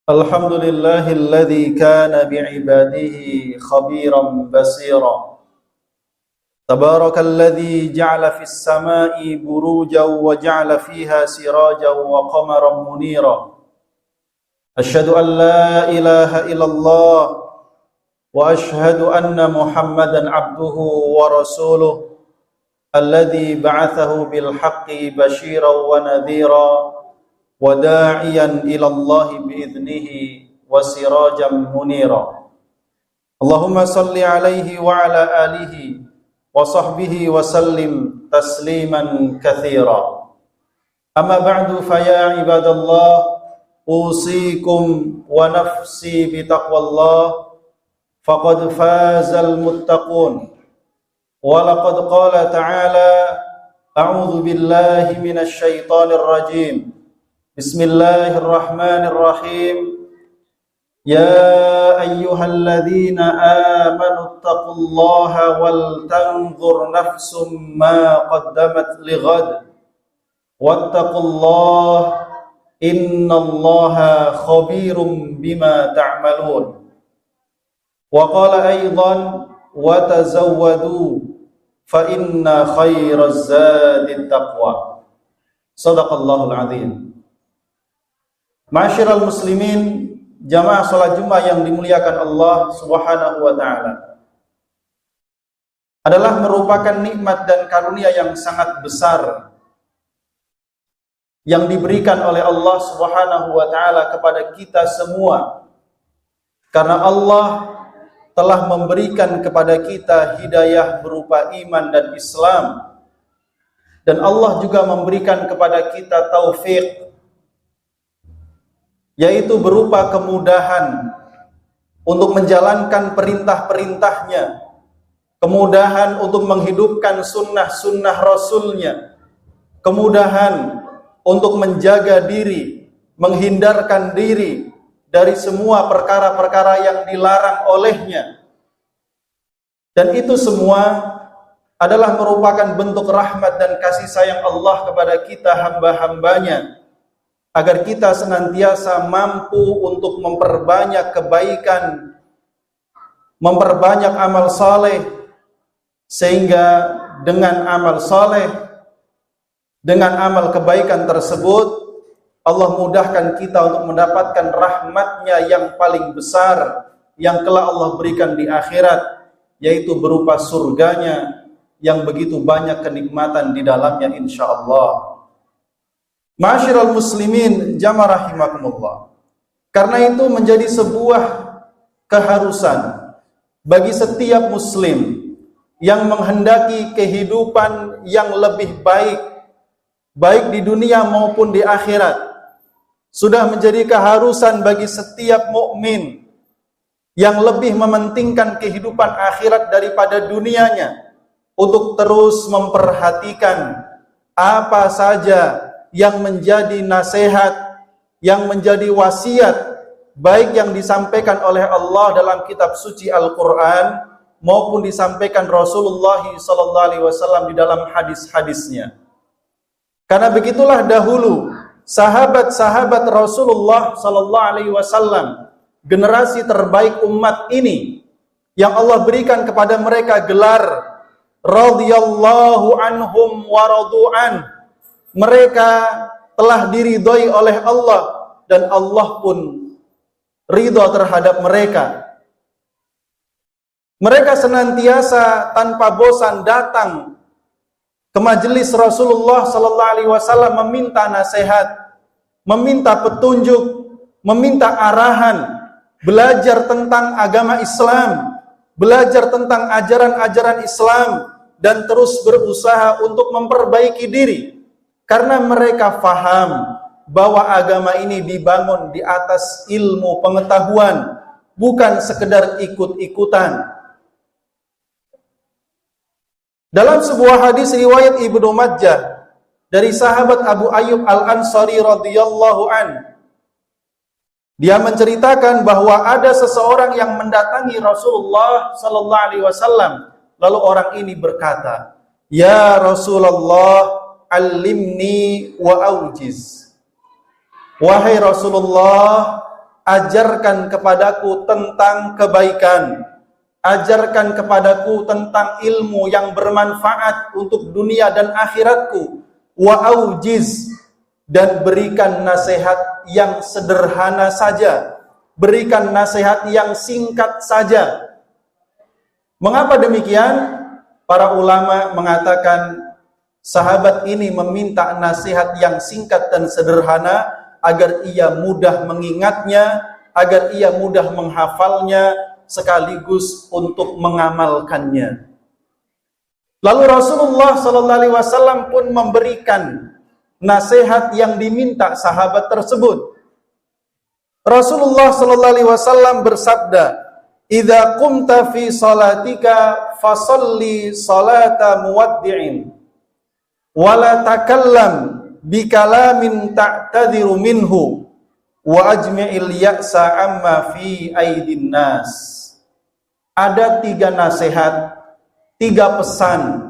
الحمد لله الذي كان بعباده خبيرا بصيرا تبارك الذي جعل في السماء بروجا وجعل فيها سراجا وقمرا منيرا أشهد أن لا إله إلا الله وأشهد أن محمدا عبده ورسوله الذي بعثه بالحق بشيرا ونذيرا وداعيا إلى الله بإذنه وسراجا منيرا اللهم صل عليه وعلى آله وصحبه وسلم تسليما كثيرا أما بعد فيا عباد الله أوصيكم ونفسي بتقوى الله فقد فاز المتقون ولقد قال تعالى أعوذ بالله من الشيطان الرجيم بسم الله الرحمن الرحيم يا أيها الذين آمنوا اتقوا الله ولتنظر نفس ما قدمت لغد واتقوا الله إن الله خبير بما تعملون وقال أيضا وتزودوا فإن خير الزاد التقوى صدق الله العظيم. Ma'asyiral muslimin, jamaah salat Jumat yang dimuliakan Allah Subhanahu wa taala, adalah merupakan nikmat dan karunia yang sangat besar yang diberikan oleh Allah Subhanahu wa taala kepada kita semua. Karena Allah telah memberikan kepada kita hidayah berupa iman dan Islam, dan Allah juga memberikan kepada kita taufik, yaitu berupa kemudahan untuk menjalankan perintah-perintahnya, kemudahan untuk menghidupkan sunnah-sunnah Rasulnya, kemudahan untuk menjaga diri, menghindarkan diri dari semua perkara-perkara yang dilarang olehnya. Dan itu semua adalah merupakan bentuk rahmat dan kasih sayang Allah kepada kita hamba-hambanya, agar kita senantiasa mampu untuk memperbanyak kebaikan, memperbanyak amal saleh, sehingga dengan amal saleh, dengan amal kebaikan tersebut, Allah mudahkan kita untuk mendapatkan rahmatnya yang paling besar yang kelak Allah berikan di akhirat, yaitu berupa surganya yang begitu banyak kenikmatan di dalamnya insyaallah. Ma'asyiral muslimin, jamaah rahimakumullah. Karena itu menjadi sebuah keharusan bagi setiap muslim yang menghendaki kehidupan yang lebih baik, baik di dunia maupun di akhirat. Sudah menjadi keharusan bagi setiap mukmin yang lebih mementingkan kehidupan akhirat daripada dunianya untuk terus memperhatikan apa saja yang menjadi nasihat, yang menjadi wasiat, baik yang disampaikan oleh Allah dalam kitab suci Al-Quran maupun disampaikan Rasulullah SAW di dalam hadis-hadisnya. Karena begitulah dahulu sahabat-sahabat Rasulullah SAW, generasi terbaik umat ini, yang Allah berikan kepada mereka gelar radhiyallahu anhum wa radu'an. Mereka telah diridhoi oleh Allah dan Allah pun ridha terhadap mereka. Mereka senantiasa tanpa bosan datang ke majelis Rasulullah SAW meminta nasihat, meminta petunjuk, meminta arahan, belajar tentang agama Islam, belajar tentang ajaran-ajaran Islam, dan terus berusaha untuk memperbaiki diri. Karena mereka faham bahwa agama ini dibangun di atas ilmu pengetahuan, bukan sekedar ikut-ikutan. Dalam sebuah hadis riwayat Ibnu Majah dari sahabat Abu Ayyub Al-Ansari radhiyallahu an, dia menceritakan bahwa ada seseorang yang mendatangi Rasulullah sallallahu alaihi wasallam, lalu orang ini berkata, "Ya Rasulullah, alimni wa aujiz." Wahai Rasulullah, ajarkan kepadaku tentang kebaikan, ajarkan kepadaku tentang ilmu yang bermanfaat untuk dunia dan akhiratku, wa aujiz, dan berikan nasihat yang sederhana saja, berikan nasihat yang singkat saja. Mengapa demikian? Para ulama mengatakan sahabat ini meminta nasihat yang singkat dan sederhana agar ia mudah mengingatnya, agar ia mudah menghafalnya, sekaligus untuk mengamalkannya. Lalu Rasulullah SAW pun memberikan nasihat yang diminta sahabat tersebut. Rasulullah SAW bersabda, "Idza qumta fi salatika fasalli salata muwaddi'in wa la takallam bi kalamin ta'tadiru minhu wa ajmi'il ya'sa amma fi aidin nas." Ada 3 nasihat, 3 pesan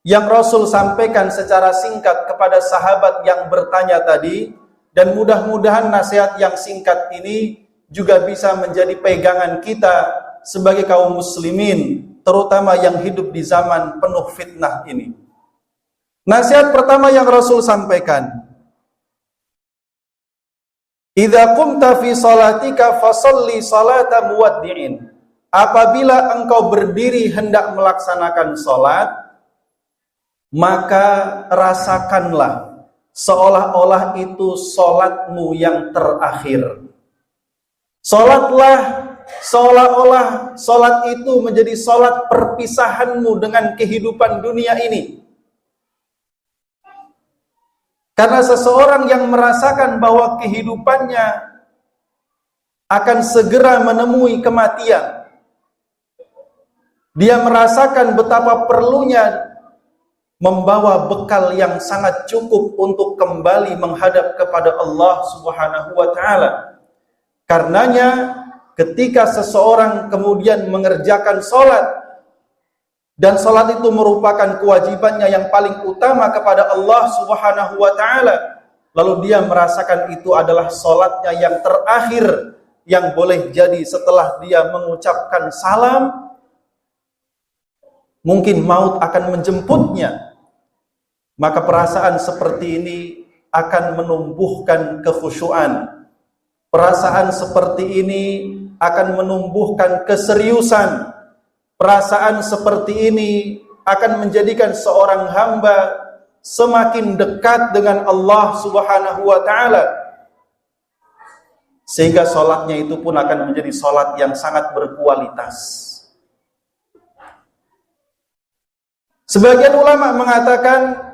yang Rasul sampaikan secara singkat kepada sahabat yang bertanya tadi, dan mudah-mudahan nasihat yang singkat ini juga bisa menjadi pegangan kita sebagai kaum muslimin, terutama yang hidup di zaman penuh fitnah ini. Nasihat pertama yang Rasul sampaikan, "Idza qumta fi salatika fasalli salata muwaddi'in." Apabila engkau berdiri hendak melaksanakan salat, maka rasakanlah seolah-olah itu salatmu yang terakhir. Salatlah seolah-olah salat itu menjadi salat perpisahanmu dengan kehidupan dunia ini. Karena seseorang yang merasakan bahwa kehidupannya akan segera menemui kematian, dia merasakan betapa perlunya membawa bekal yang sangat cukup untuk kembali menghadap kepada Allah Subhanahu wa taala. Karenanya ketika seseorang kemudian mengerjakan salat, dan salat itu merupakan kewajibannya yang paling utama kepada Allah Subhanahu wa taala, lalu dia merasakan itu adalah salatnya yang terakhir yang boleh jadi setelah dia mengucapkan salam, mungkin maut akan menjemputnya. Maka perasaan seperti ini akan menumbuhkan kekhusyuan. Perasaan seperti ini akan menumbuhkan keseriusan. Perasaan seperti ini akan menjadikan seorang hamba semakin dekat dengan Allah Subhanahu wa taala. Sehingga salatnya itu pun akan menjadi salat yang sangat berkualitas. Sebagian ulama mengatakan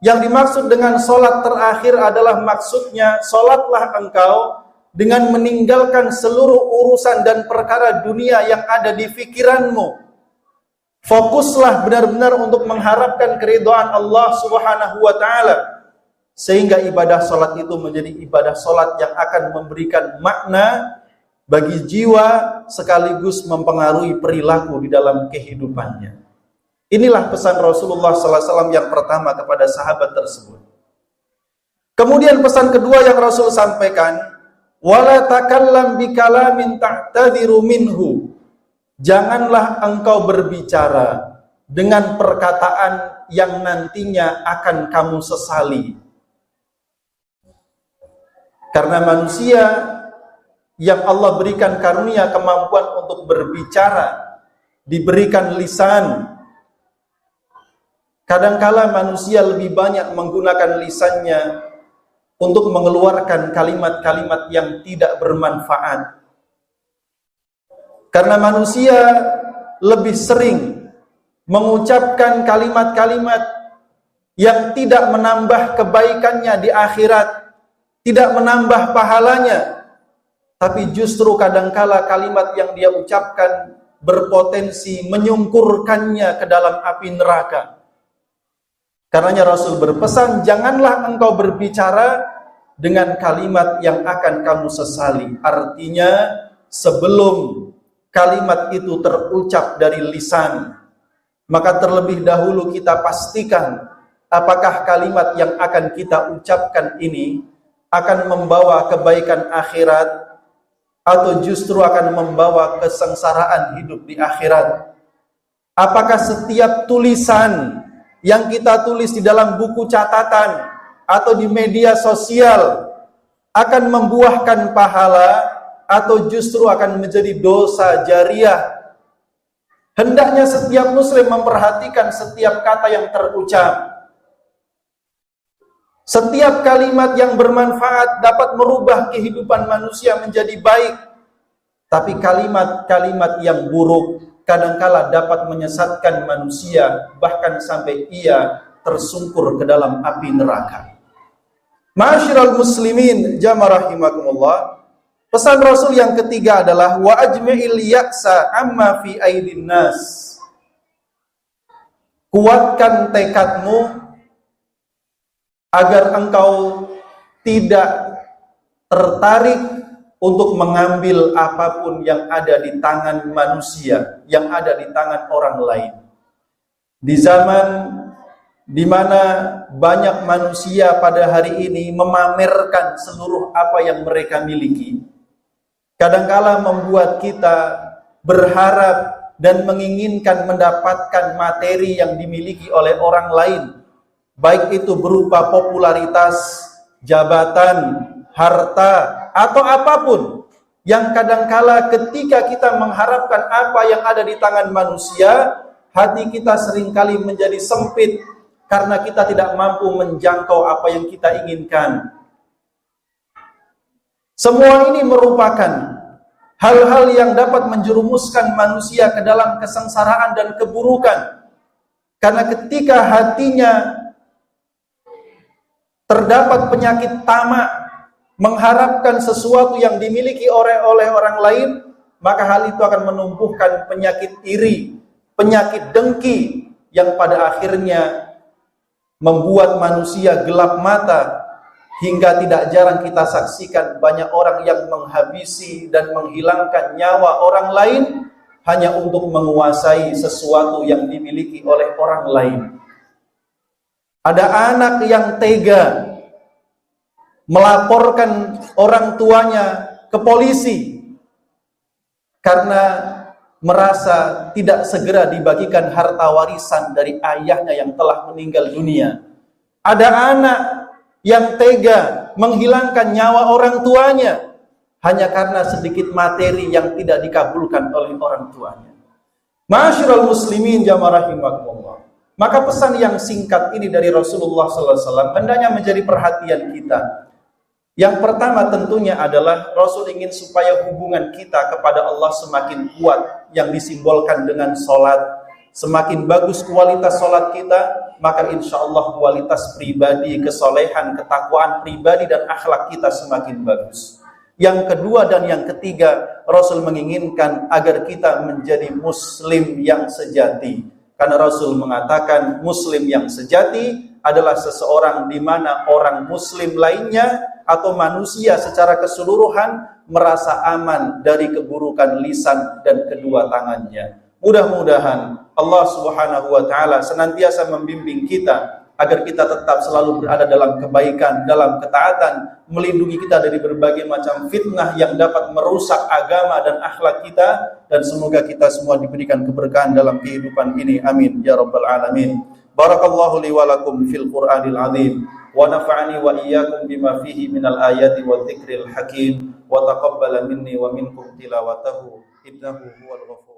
yang dimaksud dengan salat terakhir adalah maksudnya salatlah engkau dengan meninggalkan seluruh urusan dan perkara dunia yang ada di pikiranmu. Fokuslah benar-benar untuk mengharapkan keridhaan Allah Subhanahu wa taala, sehingga ibadah salat itu menjadi ibadah salat yang akan memberikan makna bagi jiwa sekaligus mempengaruhi perilaku di dalam kehidupannya. Inilah pesan Rasulullah SAW yang pertama kepada sahabat tersebut. Kemudian pesan kedua yang Rasul sampaikan, wala takallam bikalamin ta'tadiru minhu. Janganlah engkau berbicara dengan perkataan yang nantinya akan kamu sesali. Karena manusia yang Allah berikan karunia kemampuan untuk berbicara, diberikan lisan. Kadangkala manusia lebih banyak menggunakan lisannya untuk mengeluarkan kalimat-kalimat yang tidak bermanfaat. Karena manusia lebih sering mengucapkan kalimat-kalimat yang tidak menambah kebaikannya di akhirat, tidak menambah pahalanya, tapi justru kadangkala kalimat yang dia ucapkan berpotensi menyungkurkannya ke dalam api neraka. Karenanya Rasul berpesan, janganlah engkau berbicara dengan kalimat yang akan kamu sesali. Artinya, sebelum kalimat itu terucap dari lisan, maka terlebih dahulu kita pastikan apakah kalimat yang akan kita ucapkan ini akan membawa kebaikan akhirat atau justru akan membawa kesengsaraan hidup di akhirat? Apakah setiap tulisan yang kita tulis di dalam buku catatan atau di media sosial akan membuahkan pahala atau justru akan menjadi dosa jariah? Hendaknya setiap muslim memperhatikan setiap kata yang terucap. Setiap kalimat yang bermanfaat dapat merubah kehidupan manusia menjadi baik. Tapi kalimat-kalimat yang buruk kadangkala dapat menyesatkan manusia, bahkan sampai ia tersungkur ke dalam api neraka. Ma'asyiral muslimin jamaah rahimakumullah. Pesan Rasul yang ketiga adalah wa ajma'il ya'sa amma fi aidin nas. Kuatkan tekadmu agar engkau tidak tertarik untuk mengambil apapun yang ada di tangan manusia, yang ada di tangan orang lain. Di zaman di mana banyak manusia pada hari ini memamerkan seluruh apa yang mereka miliki, kadangkala membuat kita berharap dan menginginkan mendapatkan materi yang dimiliki oleh orang lain, baik itu berupa popularitas, jabatan, harta, atau apapun, yang kadangkala ketika kita mengharapkan apa yang ada di tangan manusia, hati kita seringkali menjadi sempit karena kita tidak mampu menjangkau apa yang kita inginkan. Semua ini merupakan hal-hal yang dapat menjerumuskan manusia ke dalam kesengsaraan dan keburukan. Karena ketika hatinya terdapat penyakit tamak, mengharapkan sesuatu yang dimiliki oleh orang lain, maka hal itu akan menumbuhkan penyakit iri, penyakit dengki, yang pada akhirnya membuat manusia gelap mata, hingga tidak jarang kita saksikan banyak orang yang menghabisi dan menghilangkan nyawa orang lain hanya untuk menguasai sesuatu yang dimiliki oleh orang lain. Ada anak yang tega melaporkan orang tuanya ke polisi karena merasa tidak segera dibagikan harta warisan dari ayahnya yang telah meninggal dunia. Ada anak yang tega menghilangkan nyawa orang tuanya hanya karena sedikit materi yang tidak dikabulkan oleh orang tuanya. Ma'asyiral muslimin jamaah rahimakumullah. Maka pesan yang singkat ini dari Rasulullah SAW hendaknya menjadi perhatian kita. Yang pertama tentunya adalah Rasul ingin supaya hubungan kita kepada Allah semakin kuat, yang disimbolkan dengan sholat. Semakin bagus kualitas sholat kita, maka insya Allah kualitas pribadi, kesolehan, ketakwaan pribadi dan akhlak kita semakin bagus. Yang kedua dan yang ketiga, Rasul menginginkan agar kita menjadi muslim yang sejati. Karena Rasul mengatakan muslim yang sejati adalah seseorang di mana orang muslim lainnya atau manusia secara keseluruhan merasa aman dari keburukan lisan dan kedua tangannya. Mudah-mudahan Allah Subhanahu wa taala senantiasa membimbing kita agar kita tetap selalu berada dalam kebaikan, dalam ketaatan, melindungi kita dari berbagai macam fitnah yang dapat merusak agama dan akhlak kita, dan semoga kita semua diberikan keberkahan dalam kehidupan ini. Amin ya rabbal alamin. Barakallahu li wa lakum fil Qur'anil azim wa nafa'ani wa iyyakum bima fihi minal ayati wa dzikril hakim wa taqabbala minni wa minkum tilawatahu innahu huwal ghafur